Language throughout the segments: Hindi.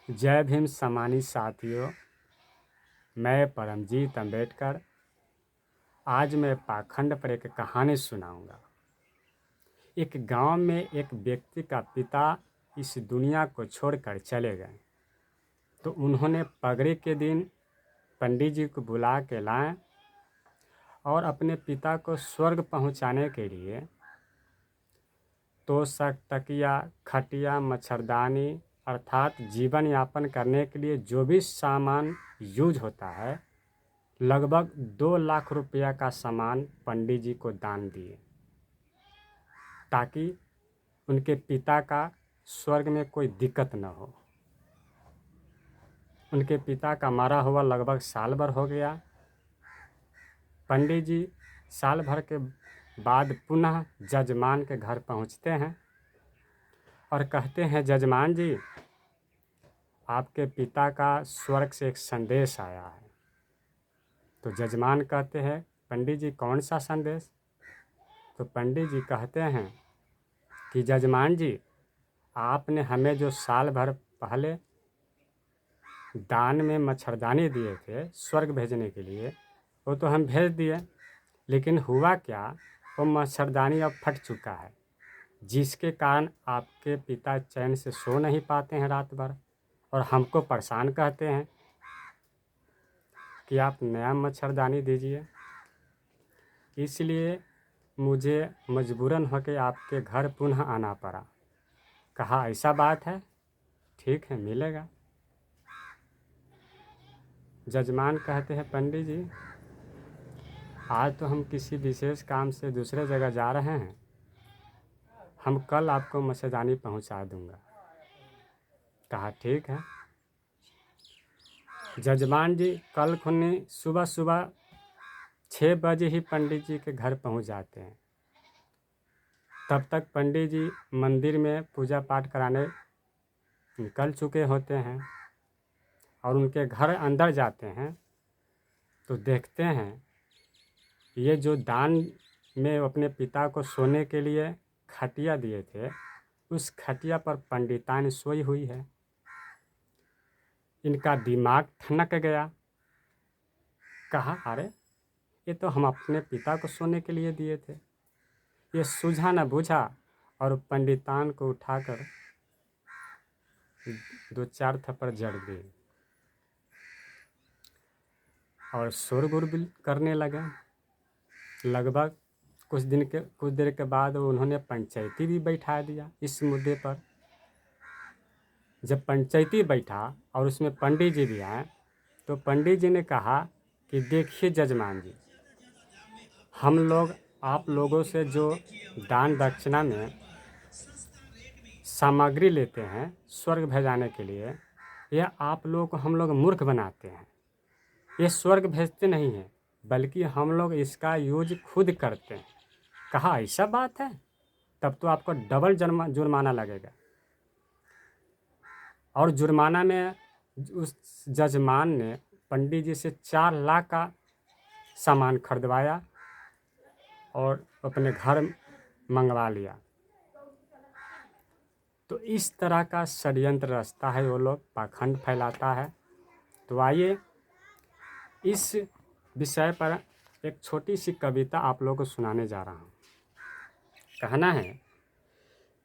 जय भीम सम्मानित साथियों, मैं परमजीत अम्बेडकर। आज मैं पाखंड पर एक कहानी सुनाऊंगा। एक गांव में एक व्यक्ति का पिता इस दुनिया को छोड़कर चले गए, तो उन्होंने पगड़ी के दिन पंडित जी को बुला के लाए और अपने पिता को स्वर्ग पहुंचाने के लिए तोशक, तकिया, खटिया, मच्छरदानी अर्थात जीवन यापन करने के लिए जो भी सामान यूज होता है, लगभग 2 लाख रुपया का सामान पंडित जी को दान दिए, ताकि उनके पिता का स्वर्ग में कोई दिक्कत न हो। उनके पिता का मरा हुआ लगभग साल भर हो गया। पंडित जी साल भर के बाद पुनः जजमान के घर पहुंचते हैं और कहते हैं, जजमान जी, आपके पिता का स्वर्ग से एक संदेश आया है। तो जजमान कहते हैं, पंडित जी कौन सा संदेश? तो पंडित जी कहते हैं कि जजमान जी, आपने हमें जो साल भर पहले दान में मच्छरदानी दिए थे स्वर्ग भेजने के लिए, वो तो हम भेज दिए, लेकिन हुआ क्या, वो मच्छरदानी अब फट चुका है, जिसके कारण आपके पिता चैन से सो नहीं पाते हैं रात भर और हमको परेशान कहते हैं कि आप नया मच्छरदानी दीजिए। इसलिए मुझे मजबूरन होकर आपके घर पुनः आना पड़ा। कहा, ऐसा बात है, ठीक है, मिलेगा। जजमान कहते हैं, पंडित जी, आज तो हम किसी विशेष काम से दूसरे जगह जा रहे हैं, हम कल आपको मच्छरदानी पहुंचा दूंगा। कहा, ठीक है। जजमान जी कल खुनी सुबह सुबह 6 बजे ही पंडित जी के घर पहुंच जाते हैं। तब तक पंडित जी मंदिर में पूजा पाठ कराने निकल चुके होते हैं और उनके घर अंदर जाते हैं तो देखते हैं ये जो दान में अपने पिता को सोने के लिए खटिया दिए थे, उस खटिया पर पंडितान सोई हुई है। इनका दिमाग ठनक गया। कहा, अरे, ये तो हम अपने पिता को सोने के लिए दिए थे। ये सूझा न बूझा और पंडितान को उठाकर 2-4 थप्पड़ जड़ दिए और शोरगुल भी करने लगे। लगभग कुछ देर के बाद उन्होंने पंचायती भी बैठा दिया इस मुद्दे पर। जब पंचायती बैठा और उसमें पंडित जी भी आए, तो पंडित जी ने कहा कि देखिए जजमान जी, हम लोग आप लोगों से जो दान दक्षिणा में सामग्री लेते हैं स्वर्ग भेजाने के लिए, यह आप लोगों को हम लोग मूर्ख बनाते हैं। ये स्वर्ग भेजते नहीं हैं, बल्कि हम लोग इसका यूज खुद करते हैं। कहा, ऐसा बात है, तब तो आपको डबल जुर्माना लगेगा। और जुर्माना में उस जजमान ने पंडित जी से 4 लाख का सामान खरीदवाया और अपने घर मंगवा लिया। तो इस तरह का षड्यंत्र रचता है वो लोग, पाखंड फैलाता है। तो आइए इस विषय पर एक छोटी सी कविता आप लोगों को सुनाने जा रहा हूँ। कहना है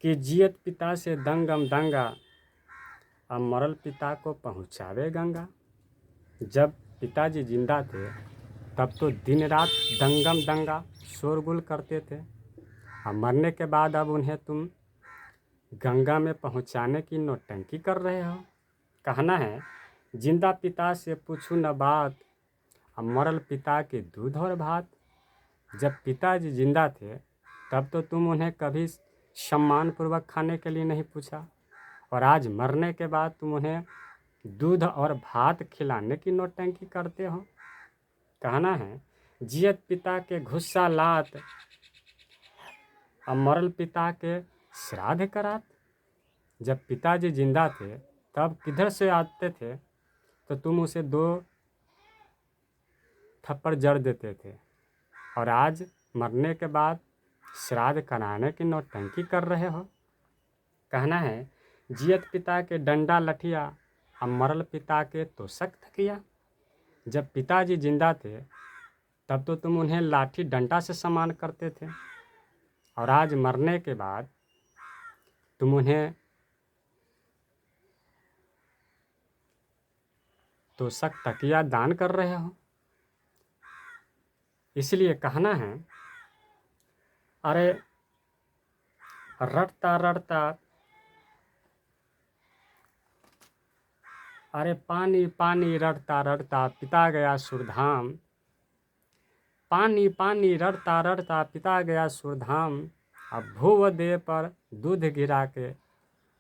कि जियत पिता से दंगम दंगा, अब मरल पिता को पहुँचावे गंगा। जब पिताजी जिंदा थे तब तो दिन रात दंगम दंगा शोरगुल करते थे, और मरने के बाद अब उन्हें तुम गंगा में पहुँचाने की नौटंकी कर रहे हो। कहना है, जिंदा पिता से पूछू न बात, अब मरल पिता के दूध और भात। जब पिताजी जिंदा थे तब तो तुम उन्हें कभी सम्मानपूर्वक खाने के लिए नहीं पूछा, और आज मरने के बाद तुम उन्हें दूध और भात खिलाने की नौटंकी करते हो। कहना है, जियत पिता के घुस्सा लात, अब मरल पिता के श्राद्ध करात। जब पिताजी जिंदा थे तब किधर से आते थे तो तुम उसे 2 थप्पड़ जड़ देते थे, और आज मरने के बाद श्राद्ध कराने की नौटंकी कर रहे हो। कहना है, जियत पिता के डंडा लठिया, अब मरल पिता के तोषक थकिया। जब पिताजी जिंदा थे तब तो तुम उन्हें लाठी डंडा से सम्मान करते थे, और आज मरने के बाद तुम उन्हें तोषक तकिया दान कर रहे हो। इसलिए कहना है, अरे रटता रटता, अरे पानी पानी रटता रटता पिता गया सुरधाम, पानी पानी रटता रटता पिता गया सुरधाम। अब भूव देह पर दूध गिरा के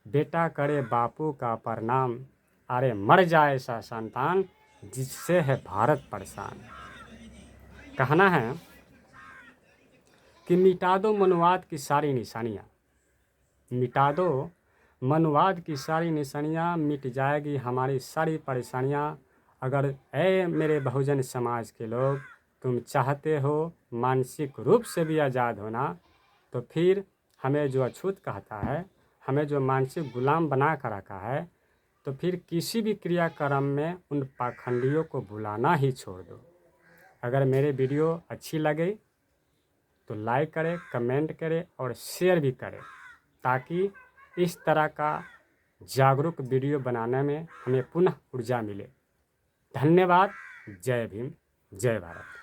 बेटा करे बापू का प्रणाम। अरे मर जाए ऐसा संतान जिससे है भारत परेशान। कहना है कि मिटा दो मनुवाद की सारी निशानियाँ, मिटा दो मनुवाद की सारी निशानियाँ, मिट जाएगी हमारी सारी परेशानियाँ। अगर ऐ मेरे बहुजन समाज के लोग तुम चाहते हो मानसिक रूप से भी आज़ाद होना, तो फिर हमें जो अछूत कहता है, हमें जो मानसिक गुलाम बना कर रखा है, तो फिर किसी भी क्रियाक्रम में उन पाखंडियों को बुलाना ही छोड़ दो। अगर मेरे वीडियो अच्छी लगे तो लाइक करें, कमेंट करें और शेयर भी करें, ताकि इस तरह का जागरूक वीडियो बनाने में हमें पुनः ऊर्जा मिले। धन्यवाद। जय भीम, जय भारत।